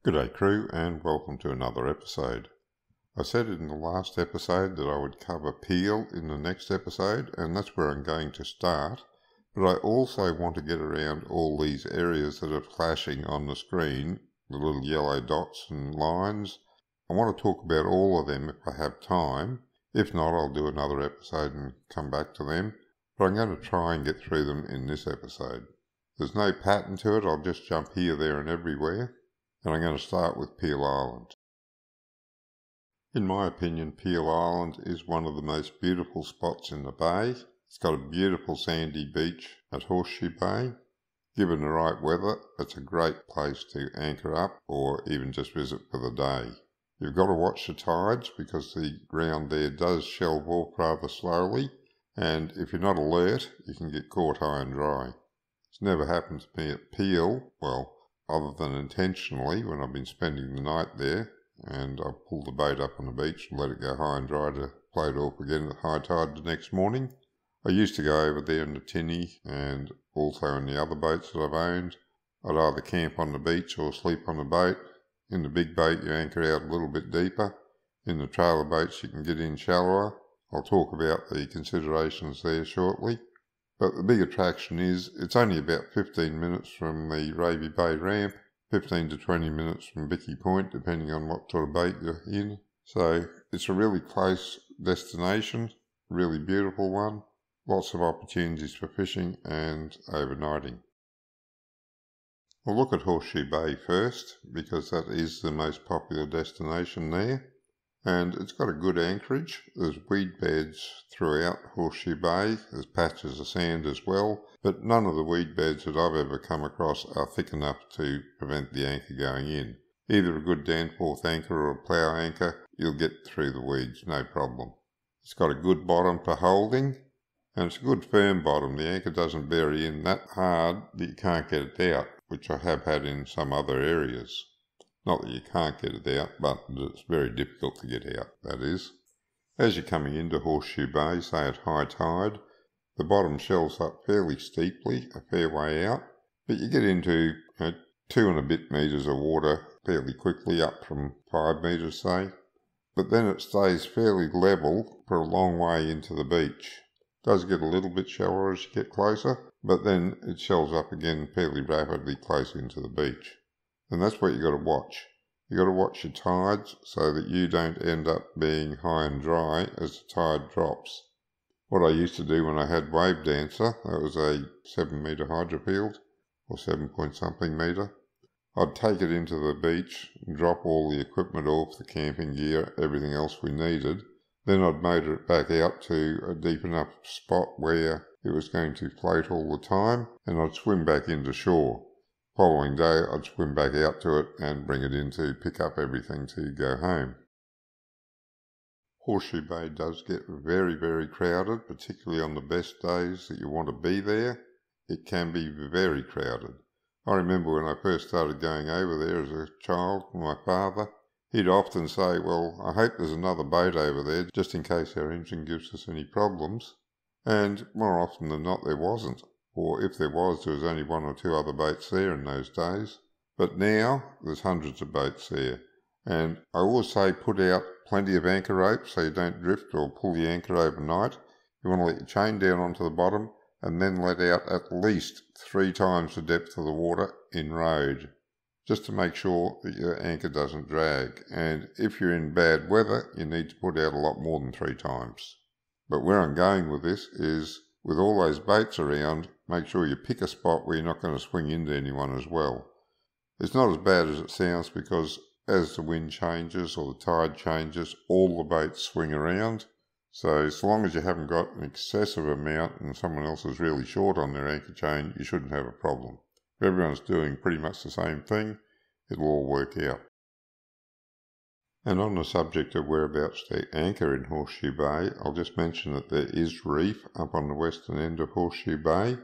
G'day crew and welcome to another episode. I said in the last episode that I would cover Peel in the next episode, and that's where I'm going to start, but I also want to get around all these areas that are flashing on the screen, the little yellow dots and lines. I want to talk about all of them if I have time. If not, I'll do another episode and come back to them, but I'm going to try and get through them in this episode. There's no pattern to it, I'll just jump here, there and everywhere. And I'm going to start with Peel Island. In my opinion, Peel Island is one of the most beautiful spots in the bay. It's got a beautiful sandy beach at Horseshoe Bay. Given the right weather, it's a great place to anchor up or even just visit for the day. You've got to watch the tides because the ground there does shelve off rather slowly, and if you're not alert, you can get caught high and dry. It's never happened to me at Peel, well, other than intentionally when I've been spending the night there and I've pulled the boat up on the beach and let it go high and dry to float off again at high tide the next morning. I used to go over there in the tinny and also in the other boats that I've owned. I'd either camp on the beach or sleep on the boat. In the big boat you anchor out a little bit deeper. In the trailer boats you can get in shallower. I'll talk about the considerations there shortly. But the big attraction is it's only about 15 minutes from the Raby Bay ramp, 15 to 20 minutes from Bicky Point, depending on what sort of boat you're in. So it's a really close destination, really beautiful one, lots of opportunities for fishing and overnighting. We'll look at Horseshoe Bay first, because that is the most popular destination there. And it's got a good anchorage. There's weed beds throughout Horseshoe Bay. There's patches of sand as well, but none of the weed beds that I've ever come across are thick enough to prevent the anchor going in. Either a good Danforth anchor or a plough anchor, you'll get through the weeds, no problem. It's got a good bottom for holding, and it's a good firm bottom. The anchor doesn't bury in that hard that you can't get it out, which I have had in some other areas. Not that you can't get it out, but it's very difficult to get out, that is. As you're coming into Horseshoe Bay, say at high tide, the bottom shelves up fairly steeply, a fair way out, but you get into 2 and a bit metres of water fairly quickly, up from 5 metres, say. But then it stays fairly level for a long way into the beach. It does get a little bit shallower as you get closer, but then it shelves up again fairly rapidly close into the beach. And that's what you got to watch. You got to watch your tides so that you don't end up being high and dry as the tide drops. What I used to do when I had Wave Dancer, that was a 7 metre hydrofield, or 7 point something metre, I'd take it into the beach and drop all the equipment off, the camping gear, everything else we needed. Then I'd motor it back out to a deep enough spot where it was going to float all the time, and I'd swim back into shore. Following day, I'd swim back out to it and bring it in to pick up everything to go home. Horseshoe Bay does get very, very crowded, particularly on the best days that you want to be there. It can be very crowded. I remember when I first started going over there as a child with my father, he'd often say, well, I hope there's another boat over there just in case our engine gives us any problems. And more often than not there wasn't. Or if there was only 1 or 2 other boats there in those days. But now, there's hundreds of boats there. And I always say put out plenty of anchor rope so you don't drift or pull the anchor overnight. You want to let your chain down onto the bottom and then let out at least 3 times the depth of the water in road, just to make sure that your anchor doesn't drag. And if you're in bad weather, you need to put out a lot more than 3 times. But where I'm going with this is, with all those boats around, make sure you pick a spot where you're not going to swing into anyone as well. It's not as bad as it sounds because as the wind changes or the tide changes, all the boats swing around. So as long as you haven't got an excessive amount and someone else is really short on their anchor chain, you shouldn't have a problem. If everyone's doing pretty much the same thing, it'll all work out. And on the subject of whereabouts to anchor in Horseshoe Bay, I'll just mention that there is reef up on the western end of Horseshoe Bay.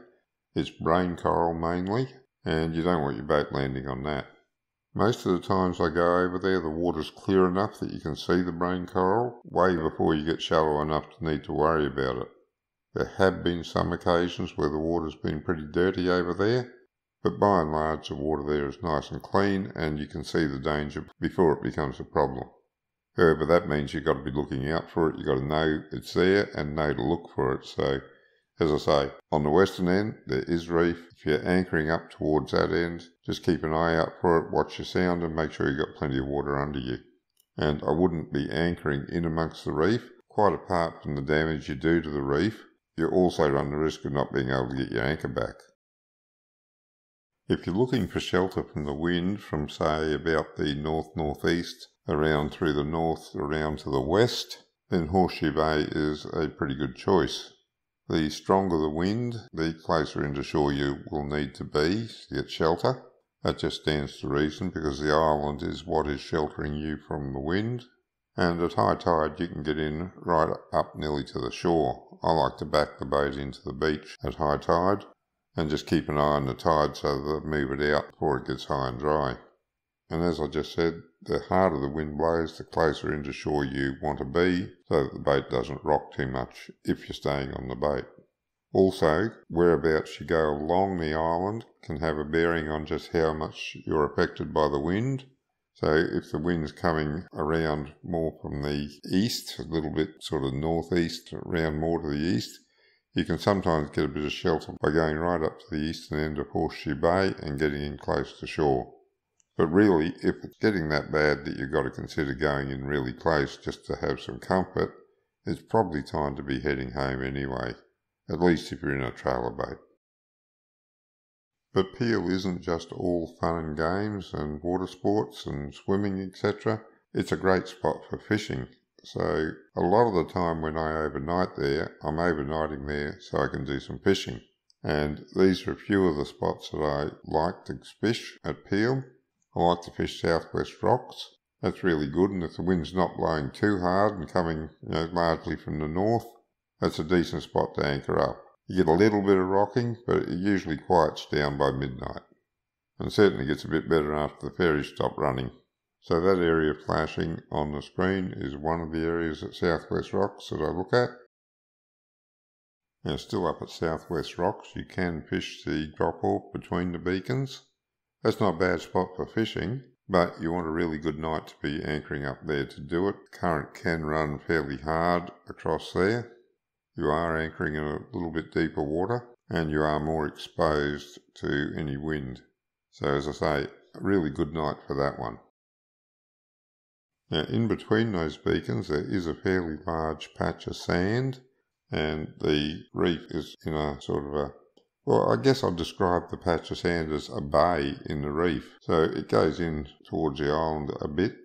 It's brain coral mainly, and you don't want your boat landing on that. Most of the times I go over there, the water's clear enough that you can see the brain coral way before you get shallow enough to need to worry about it. There have been some occasions where the water's been pretty dirty over there, but by and large the water there is nice and clean and you can see the danger before it becomes a problem. However, that means you've got to be looking out for it, you've got to know it's there and know to look for it. So, as I say, on the western end there is reef. If you're anchoring up towards that end, just keep an eye out for it, watch your sound and make sure you've got plenty of water under you. And I wouldn't be anchoring in amongst the reef. Quite apart from the damage you do to the reef, you also run the risk of not being able to get your anchor back. If you're looking for shelter from the wind from, say, about the north-northeast around through the north around to the west, then Horseshoe Bay is a pretty good choice. The stronger the wind, the closer into shore you will need to be to get shelter. That just stands to reason because the island is what is sheltering you from the wind. And at high tide you can get in right up nearly to the shore. I like to back the boat into the beach at high tide and just keep an eye on the tide so that I move it out before it gets high and dry. And as I just said, the harder the wind blows, the closer into shore you want to be so that the boat doesn't rock too much if you're staying on the boat. Also, whereabouts you go along the island can have a bearing on just how much you're affected by the wind. So if the wind's coming around more from the east, a little bit sort of northeast, around more to the east, you can sometimes get a bit of shelter by going right up to the eastern end of Horseshoe Bay and getting in close to shore. But really, if it's getting that bad that you've got to consider going in really close just to have some comfort, it's probably time to be heading home anyway, at least if you're in a trailer boat. But Peel isn't just all fun and games and water sports and swimming, etc. It's a great spot for fishing. So a lot of the time when I overnight there, I'm overnighting there so I can do some fishing. And these are a few of the spots that I like to fish at Peel. I like to fish Southwest Rocks. That's really good, and if the wind's not blowing too hard and coming largely from the north, that's a decent spot to anchor up. You get a little bit of rocking, but it usually quiets down by midnight. And certainly gets a bit better after the ferries stop running. So that area flashing on the screen is one of the areas at Southwest Rocks that I look at. Now still up at Southwest Rocks, you can fish the drop-off between the beacons. That's not a bad spot for fishing, but you want a really good night to be anchoring up there to do it. The current can run fairly hard across there. You are anchoring in a little bit deeper water and you are more exposed to any wind. So as I say, a really good night for that one. Now in between those beacons there is a fairly large patch of sand and the reef is in a sort of a, well, I guess I'll describe the patch of sand as a bay in the reef. So it goes in towards the island a bit.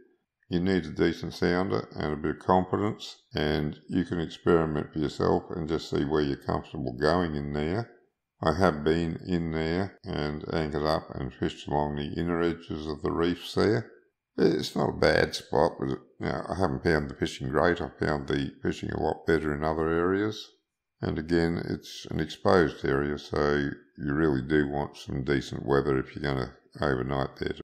You need a decent sounder and a bit of confidence, and you can experiment for yourself and just see where you're comfortable going in there. I have been in there and anchored up and fished along the inner edges of the reefs there. It's not a bad spot, but I haven't found the fishing great. I found the fishing a lot better in other areas. And again, it's an exposed area, so you really do want some decent weather if you're going to overnight there.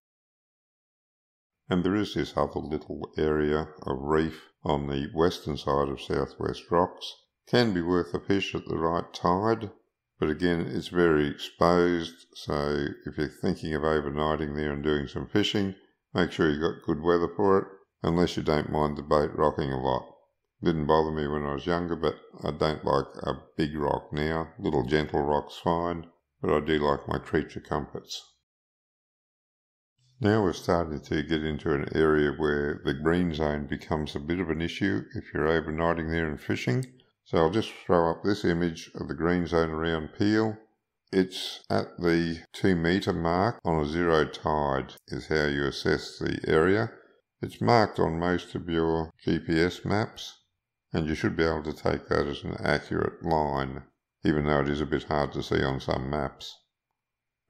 And there is this other little area of reef on the western side of Southwest Rocks. Can be worth a fish at the right tide, but again, it's very exposed, so if you're thinking of overnighting there and doing some fishing, make sure you've got good weather for it, unless you don't mind the boat rocking a lot. Didn't bother me when I was younger, but I don't like a big rock now. Little gentle rock's fine, but I do like my creature comforts. Now we're starting to get into an area where the green zone becomes a bit of an issue if you're overnighting there and fishing. So I'll just throw up this image of the green zone around Peel. It's at the 2 metre mark on a zero tide is how you assess the area. It's marked on most of your GPS maps, and you should be able to take that as an accurate line, even though it is a bit hard to see on some maps.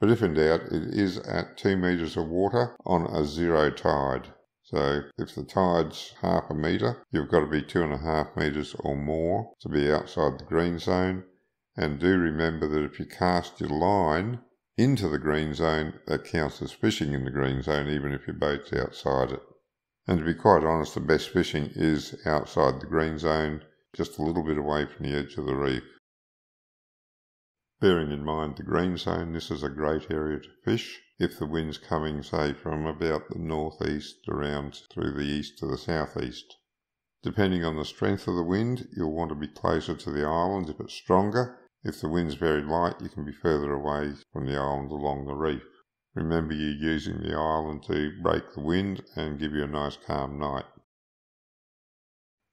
But if in doubt, it is at 2 metres of water on a zero tide. So if the tide's half a metre, you've got to be 2.5 metres or more to be outside the green zone. And do remember that if you cast your line into the green zone, that counts as fishing in the green zone, even if your boat's outside it. And to be quite honest, the best fishing is outside the green zone, just a little bit away from the edge of the reef. Bearing in mind the green zone, this is a great area to fish if the wind's coming, say, from about the northeast around through the east to the southeast. Depending on the strength of the wind, you'll want to be closer to the island if it's stronger. If the wind's very light, you can be further away from the island along the reef. Remember, you're using the island to break the wind and give you a nice calm night.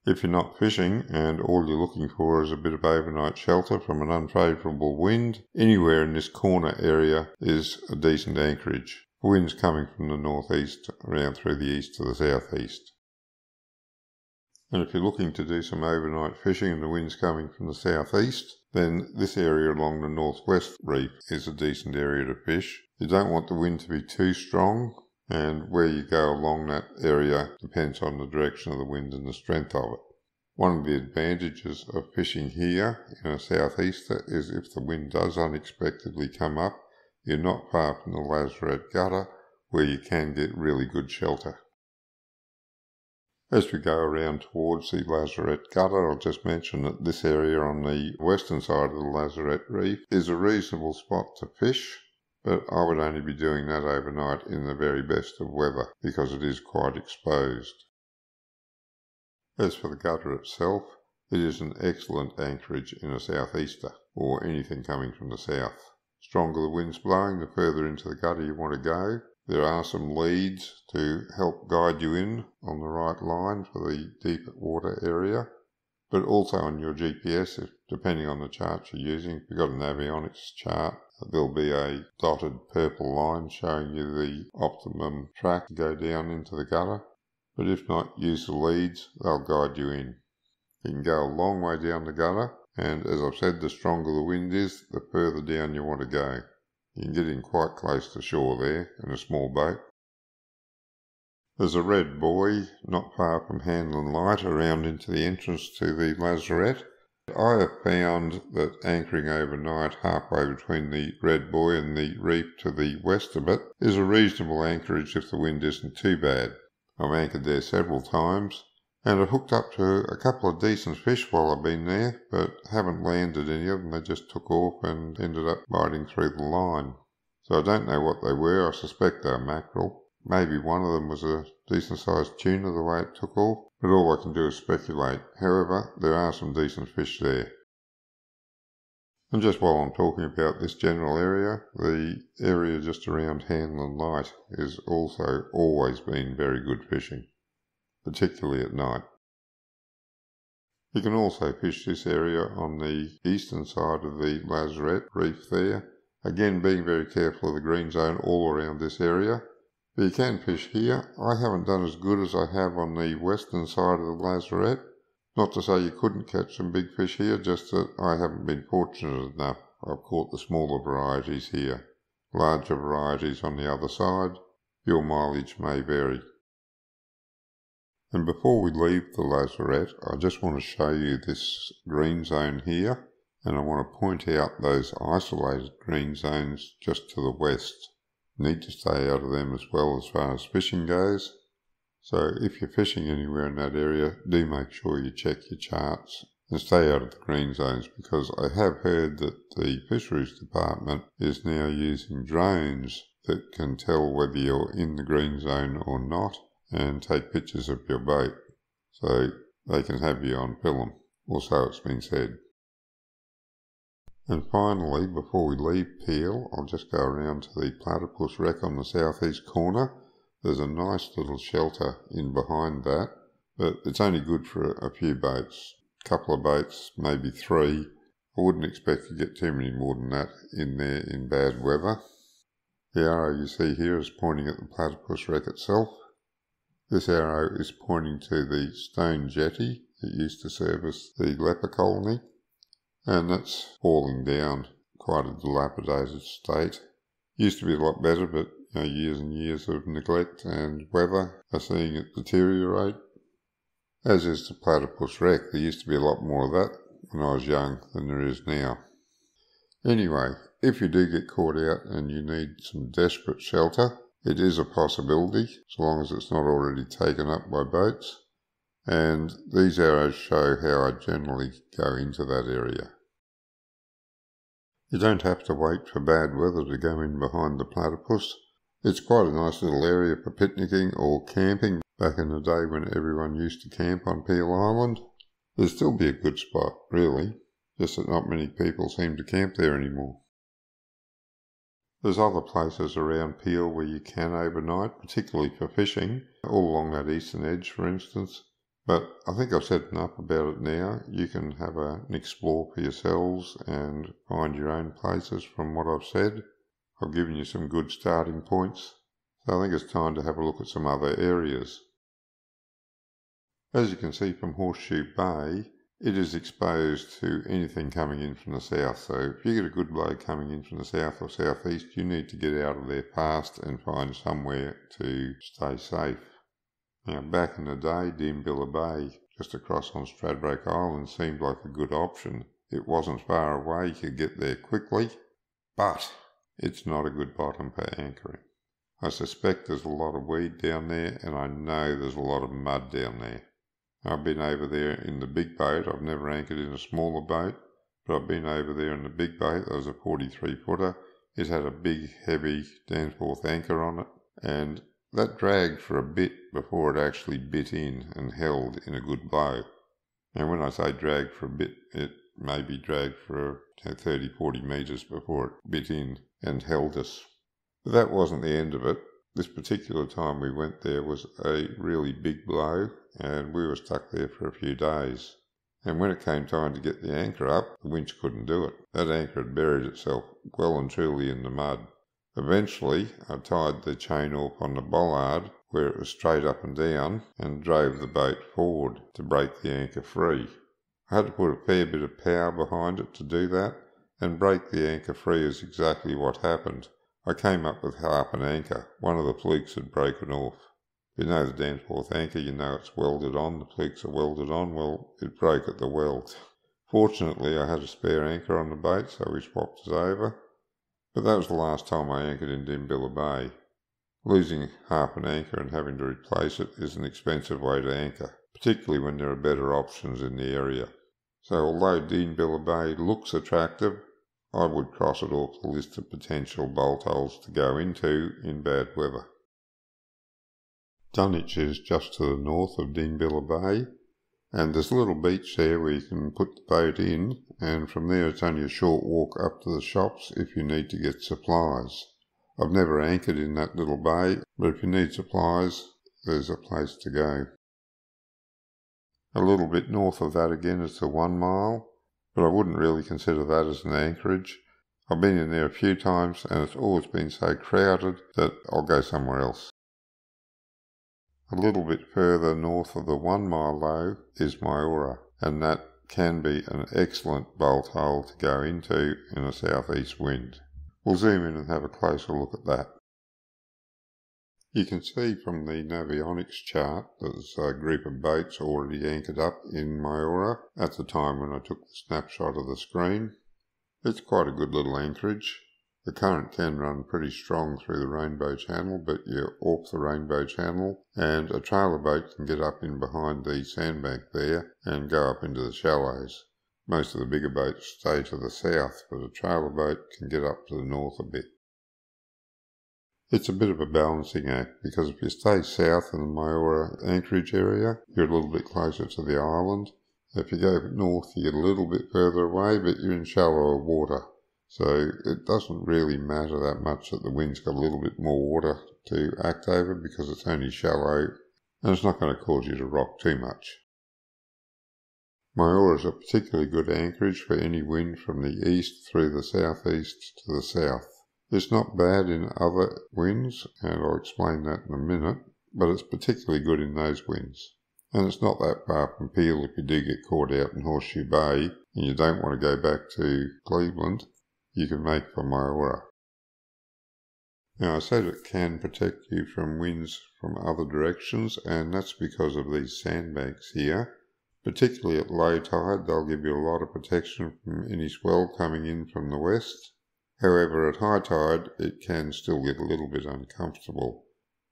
If you're not fishing and all you're looking for is a bit of overnight shelter from an unfavourable wind, anywhere in this corner area is a decent anchorage. The wind's coming from the northeast around through the east to the southeast. And if you're looking to do some overnight fishing and the wind's coming from the southeast, then this area along the northwest reef is a decent area to fish. You don't want the wind to be too strong, and where you go along that area depends on the direction of the wind and the strength of it. One of the advantages of fishing here in a southeaster is if the wind does unexpectedly come up, you're not far from the Lazarette gutter where you can get really good shelter. As we go around towards the Lazarette gutter, I'll just mention that this area on the western side of the Lazarette reef is a reasonable spot to fish, but I would only be doing that overnight in the very best of weather because it is quite exposed. As for the gutter itself, it is an excellent anchorage in a southeaster or anything coming from the south. Stronger the wind's blowing, the further into the gutter you want to go. There are some leads to help guide you in on the right line for the deeper water area, but also on your GPS, depending on the chart you're using. If you've got an avionics chart, there'll be a dotted purple line showing you the optimum track to go down into the gutter. But if not, use the leads, they'll guide you in. You can go a long way down the gutter, and as I've said, the stronger the wind is, the further down you want to go. You can get in quite close to shore there in a small boat. There's a red buoy not far from Hanlon Light around into the entrance to the Lazarette. I have found that anchoring overnight halfway between the red buoy and the reef to the west of it is a reasonable anchorage if the wind isn't too bad. I've anchored there several times, and I've hooked up to a couple of decent fish while I've been there, but haven't landed any of them. They just took off and ended up biting through the line. So I don't know what they were. I suspect they were mackerel. Maybe one of them was a decent-sized tuna the way it took off, but all I can do is speculate. However, there are some decent fish there. And just while I'm talking about this general area, the area just around Hanlon Light is also always been very good fishing, particularly at night. You can also fish this area on the eastern side of the Lazarette reef there, again being very careful of the green zone all around this area. But you can fish here. I haven't done as good as I have on the western side of the Lazarette. Not to say you couldn't catch some big fish here, just that I haven't been fortunate enough. I've caught the smaller varieties here. Larger varieties on the other side. Your mileage may vary. And before we leave the Lazarette, I just want to show you this green zone here, and I want to point out those isolated green zones just to the west. Need to stay out of them as well as far as fishing goes. So if you're fishing anywhere in that area, do make sure you check your charts and stay out of the green zones, because I have heard that the Fisheries Department is now using drones that can tell whether you're in the green zone or not and take pictures of your boat, so they can have you on film, or so it's been said. And finally, before we leave Peel, I'll just go around to the Platypus Wreck on the southeast corner. There's a nice little shelter in behind that, but it's only good for a few boats. A couple of boats, maybe 3. I wouldn't expect to get too many more than that in there in bad weather. The arrow you see here is pointing at the Platypus Wreck itself. This arrow is pointing to the stone jetty that used to service the leper colony, and that's falling down, quite a dilapidated state. Used to be a lot better, but years and years of neglect and weather are seeing it deteriorate. As is the Platypus Wreck. There used to be a lot more of that when I was young than there is now. Anyway, if you do get caught out and you need some desperate shelter, it is a possibility, so long as it's not already taken up by boats. And these arrows show how I generally go into that area. You don't have to wait for bad weather to go in behind the platypus. It's quite a nice little area for picnicking or camping back in the day when everyone used to camp on Peel Island. It'd still be a good spot, really, just that not many people seem to camp there anymore. There's other places around Peel where you can overnight, particularly for fishing, all along that eastern edge, for instance. But I think I've said enough about it now. You can have an explore for yourselves and find your own places from what I've said. I've given you some good starting points, so I think it's time to have a look at some other areas. As you can see from Horseshoe Bay, it is exposed to anything coming in from the south, so if you get a good blow coming in from the south or southeast, you need to get out of there fast and find somewhere to stay safe. Now, back in the day, Deembilla Bay, just across on Stradbroke Island, seemed like a good option. It wasn't far away, you could get there quickly, but it's not a good bottom for anchoring. I suspect there's a lot of weed down there, and I know there's a lot of mud down there. I've been over there in the big boat. I've never anchored in a smaller boat, but I've been over there in the big boat. That was a 43-footer. It had a big, heavy Danforth anchor on it, and that dragged for a bit before it actually bit in and held in a good blow. Now, when I say dragged for a bit, it maybe dragged for 30, 40 metres before it bit in and held us. But that wasn't the end of it. This particular time we went there was a really big blow, and we were stuck there for a few days. And when it came time to get the anchor up, the winch couldn't do it. That anchor had buried itself well and truly in the mud. Eventually, I tied the chain off on the bollard where it was straight up and down and drove the boat forward to break the anchor free. I had to put a fair bit of power behind it to do that, and break the anchor free is exactly what happened. I came up with half an anchor. One of the flukes had broken off. You know the Danforth anchor, you know it's welded on, the flukes are welded on. Well, it broke at the weld. Fortunately, I had a spare anchor on the boat, so we swapped it over. But that was the last time I anchored in Deembilla Bay. Losing half an anchor and having to replace it is an expensive way to anchor, particularly when there are better options in the area. So although Deembilla Bay looks attractive, I would cross it off the list of potential bolt holes to go into in bad weather. Dunwich is just to the north of Deembilla Bay, and there's a little beach there where you can put the boat in, and from there it's only a short walk up to the shops if you need to get supplies. I've never anchored in that little bay, but if you need supplies, there's a place to go. A little bit north of that again is the 1 mile, but I wouldn't really consider that as an anchorage. I've been in there a few times and it's always been so crowded that I'll go somewhere else. A little bit further north of the 1 mile though is Myora, and that can be an excellent bolt hole to go into in a southeast wind. We'll zoom in and have a closer look at that. You can see from the Navionics chart that there's a group of boats already anchored up in Myora at the time when I took the snapshot of the screen. It's quite a good little anchorage. The current can run pretty strong through the Rainbow Channel, but you're off the Rainbow Channel, and a trailer boat can get up in behind the sandbank there and go up into the shallows. Most of the bigger boats stay to the south, but a trailer boat can get up to the north a bit. It's a bit of a balancing act, because if you stay south in the Myora anchorage area, you're a little bit closer to the island. If you go north, you get a little bit further away, but you're in shallower water. So it doesn't really matter that much that the wind's got a little bit more water to act over, because it's only shallow, and it's not going to cause you to rock too much. Myora is a particularly good anchorage for any wind from the east through the southeast to the south. It's not bad in other winds, and I'll explain that in a minute, but it's particularly good in those winds. And it's not that far from Peel if you do get caught out in Horseshoe Bay and you don't want to go back to Cleveland, you can make for Myora. Now I said it can protect you from winds from other directions, and that's because of these sandbanks here. Particularly at low tide, they'll give you a lot of protection from any swell coming in from the west. However, at high tide, it can still get a little bit uncomfortable,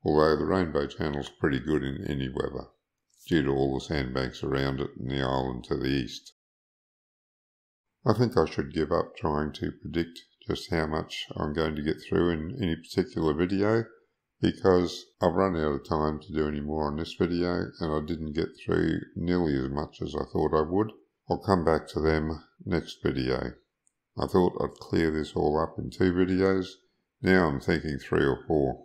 although the Rainbow Channel's pretty good in any weather, due to all the sandbanks around it and the island to the east. I think I should give up trying to predict just how much I'm going to get through in any particular video, because I've run out of time to do any more on this video and I didn't get through nearly as much as I thought I would. I'll come back to them next video. I thought I'd clear this all up in 2 videos. Now I'm thinking 3 or 4.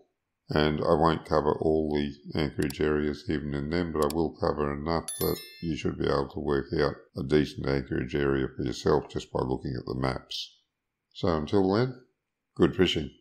And I won't cover all the anchorage areas even in them, but I will cover enough that you should be able to work out a decent anchorage area for yourself just by looking at the maps. So until then, good fishing.